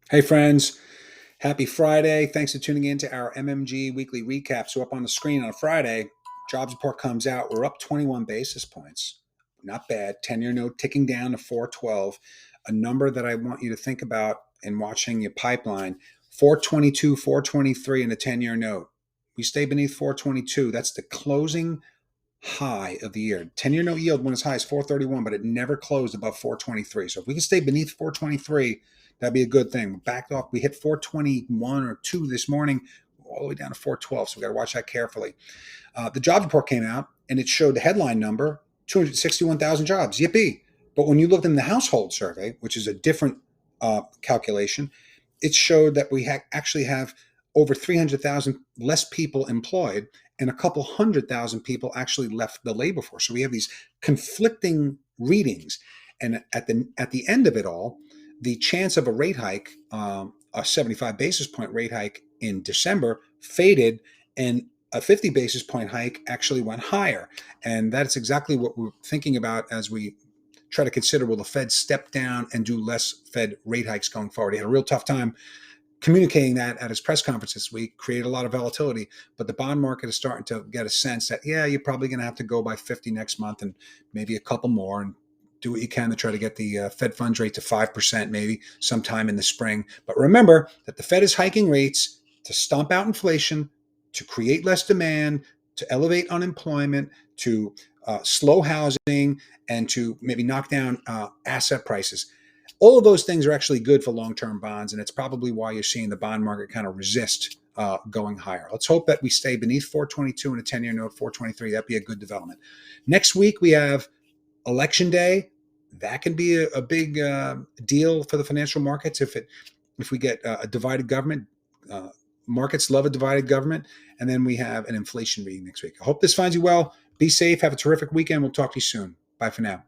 Hey, friends. Happy Friday. Thanks for tuning in to our MMG weekly recap. So, up on the screen on a Friday, jobs report comes out. We're up 21 basis points. Not bad. 10-year note ticking down to 412. A number that I want you to think about in watching your pipeline: 422, 423 in the 10-year note. We stay beneath 422. That's the closing high of the year. 10-year note yield went as high as 431, but it never closed above 423. So if we can stay beneath 423, that'd be a good thing. We backed off. We hit 421 or 2 this morning, all the way down to 412. So we got to watch that carefully. The jobs report came out and it showed the headline number, 261,000 jobs. Yippee. But when you looked in the household survey, which is a different calculation, it showed that we actually have over 300,000 less people employed and a couple 100,000 people actually left the labor force. So we have these conflicting readings. And at the end of it all, the chance of a rate hike, a 75 basis point rate hike in December, faded, and a 50 basis point hike actually went higher. And that's exactly what we're thinking about as we try to consider, will the Fed step down and do less Fed rate hikes going forward? He had a real tough time communicating that at his press conference this week, created a lot of volatility. But the bond market is starting to get a sense that, yeah, you're probably going to have to go by 50 next month and maybe a couple more, and do what you can to try to get the Fed funds rate to 5% maybe sometime in the spring. But remember that the Fed is hiking rates to stomp out inflation, to create less demand, to elevate unemployment, to slow housing, and to maybe knock down asset prices. All of those things are actually good for long-term bonds, and it's probably why you're seeing the bond market kind of resist going higher. Let's hope that we stay beneath 422 and a 10-year note, 423. That'd be a good development. Next week, we have Election Day. That can be a big deal for the financial markets if we get a divided government. Markets love a divided government. And then we have an inflation reading next week. I hope this finds you well. Be safe. Have a terrific weekend. We'll talk to you soon. Bye for now.